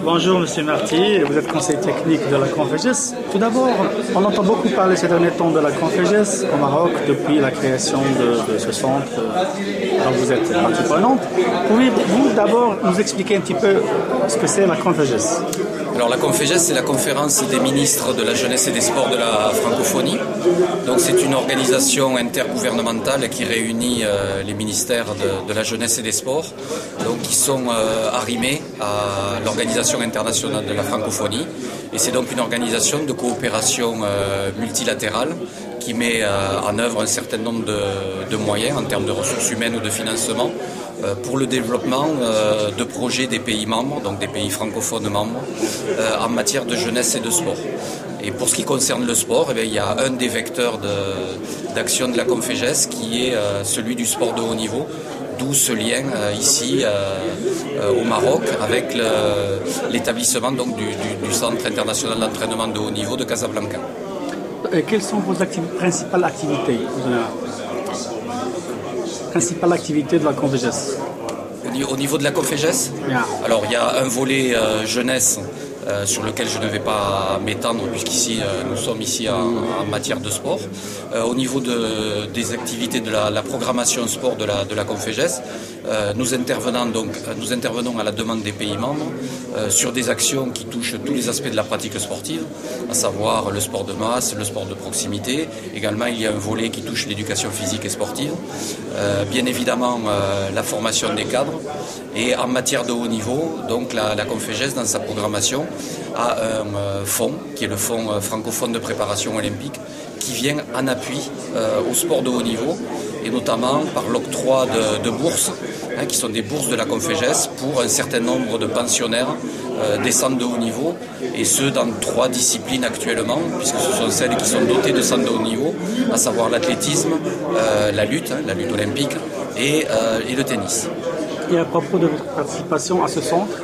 Bonjour Monsieur Marty, vous êtes conseiller technique de la Conféges. Tout d'abord, on entend beaucoup parler ces derniers temps de la Conféges au Maroc depuis la création de ce centre dont vous êtes partie prenante. Pouvez-vous d'abord nous expliquer un petit peu ce que c'est la Conféges? Alors la Conféges, c'est la conférence des ministres de la jeunesse et des sports de la francophonie. Donc c'est une organisation intergouvernementale qui réunit les ministères de la jeunesse et des sports, donc qui sont arrimés à l'Organisation internationale de la francophonie. Et c'est donc une organisation de coopération multilatérale qui met en œuvre un certain nombre de moyens en termes de ressources humaines ou de financement pour le développement de projets des pays membres, donc des pays francophones membres, en matière de jeunesse et de sport. Et pour ce qui concerne le sport, eh bien, il y a un des vecteurs d'action de la Conféges qui est celui du sport de haut niveau, d'où ce lien ici au Maroc avec l'établissement donc, du Centre international d'entraînement de haut niveau de Casablanca. Et quelles sont vos principales activités de la Conféges? Au niveau de la Conféges, yeah. Alors il y a un volet jeunesse sur lequel je ne vais pas m'étendre puisqu'ici nous sommes ici en matière de sport. Au niveau des activités de la programmation sport de la Conféges, nous intervenons à la demande des pays membres sur des actions qui touchent tous les aspects de la pratique sportive, à savoir le sport de masse, le sport de proximité. Également, il y a un volet qui touche l'éducation physique et sportive. Bien évidemment, la formation des cadres. Et en matière de haut niveau, donc la Conféges, dans sa programmation, a un fonds, qui est le fonds francophone de préparation olympique, qui vient en appui au sport de haut niveau, et notamment par l'octroi de bourses, qui sont des bourses de la Conféges pour un certain nombre de pensionnaires des centres de haut niveau, et ce dans 3 disciplines actuellement, puisque ce sont celles qui sont dotées de centres de haut niveau, à savoir l'athlétisme, la lutte olympique et le tennis. Et à propos de votre participation à ce centre?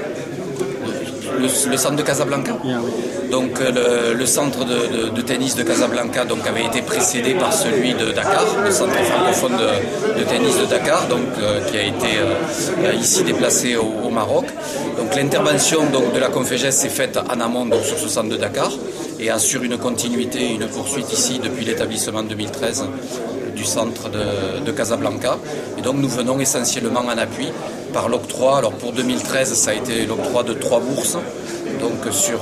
Le centre de Casablanca. Yeah, oui. Donc le centre de tennis de Casablanca donc, avait été précédé par celui de Dakar, le centre francophone de tennis de Dakar, donc, qui a été ici déplacé au Maroc. Donc l'intervention donc, de la Conféges s'est faite en amont donc, sur ce centre de Dakar et assure une continuité, une poursuite ici depuis l'établissement 2013 du centre de Casablanca. Et donc nous venons essentiellement en appui par l'octroi. Alors pour 2013, ça a été l'octroi de 3 bourses, donc sur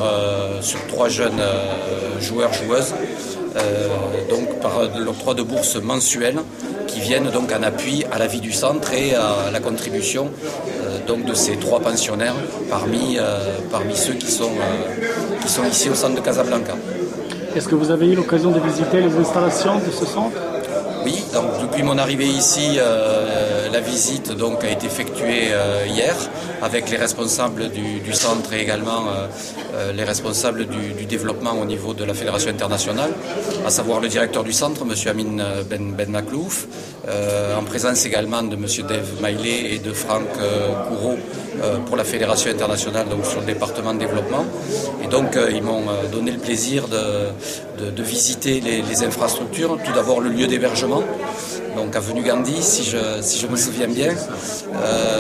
3 jeunes joueurs-joueuses, donc par l'octroi de bourses mensuelles qui viennent donc en appui à la vie du centre et à la contribution donc de ces 3 pensionnaires parmi ceux qui sont ici au centre de Casablanca. Est-ce que vous avez eu l'occasion de visiter les installations de ce centre? Oui, donc depuis mon arrivée ici, la visite donc, a été effectuée hier avec les responsables du centre et également les responsables du développement au niveau de la Fédération internationale, à savoir le directeur du centre, M. Amin Ben Maklouf, en présence également de M. Dave Maillet et de Franck Courreau pour la Fédération internationale donc, sur le département de développement. Et donc ils m'ont donné le plaisir de visiter les infrastructures. Tout d'abord le lieu d'hébergement, donc avenue Gandhi si je me souviens bien.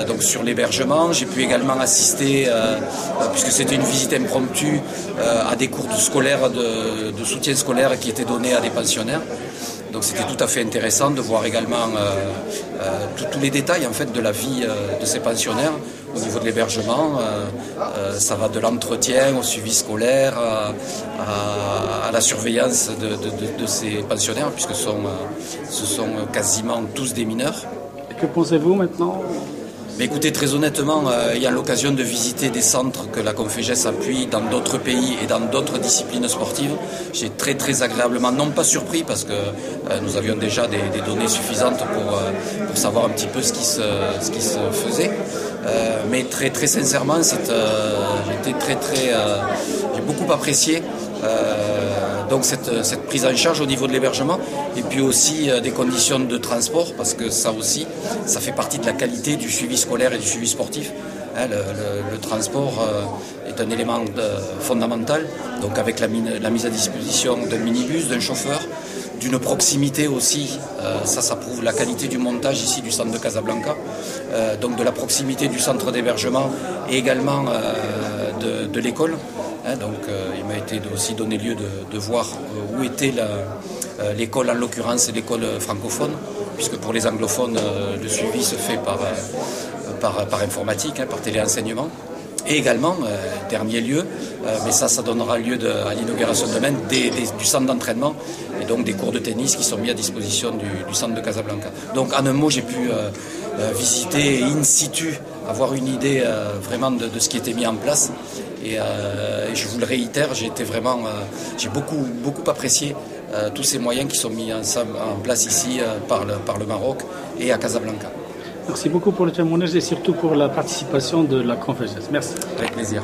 Donc sur l'hébergement, j'ai pu également assister, puisque c'était une visite impromptue, à des cours de soutien scolaire qui étaient donnés à des pensionnaires. Donc c'était tout à fait intéressant de voir également tous les détails en fait, de la vie de ces pensionnaires au niveau de l'hébergement. Ça va de l'entretien au suivi scolaire, à la surveillance de ces pensionnaires, puisque ce sont quasiment tous des mineurs. Et que pensez-vous maintenant? Mais écoutez, très honnêtement, ayant l'occasion de visiter des centres que la Conféges appuie dans d'autres pays et dans d'autres disciplines sportives, j'ai très très agréablement, non pas surpris parce que nous avions déjà des données suffisantes pour savoir un petit peu ce qui se faisait, mais très très sincèrement, j'ai beaucoup apprécié donc cette prise en charge au niveau de l'hébergement et puis aussi des conditions de transport, parce que ça aussi, ça fait partie de la qualité du suivi scolaire et du suivi sportif. Le transport est un élément fondamental, donc avec la mise à disposition d'un minibus, d'un chauffeur, d'une proximité aussi, ça prouve la qualité du montage ici du centre de Casablanca, donc de la proximité du centre d'hébergement et également de l'école. Donc il m'a été aussi donné lieu de voir où était l'école, en l'occurrence l'école francophone, puisque pour les anglophones, le suivi se fait par informatique, par téléenseignement. Et également, dernier lieu, mais ça donnera lieu à l'inauguration demain, du centre d'entraînement et donc des cours de tennis qui sont mis à disposition du centre de Casablanca. Donc en un mot, j'ai pu visiter in situ, avoir une idée vraiment de ce qui était mis en place. Et je vous le réitère, j'ai beaucoup apprécié tous ces moyens qui sont mis en place ici par le Maroc et à Casablanca. Merci beaucoup pour le témoignage et surtout pour la participation de la conférence. Merci. Avec plaisir.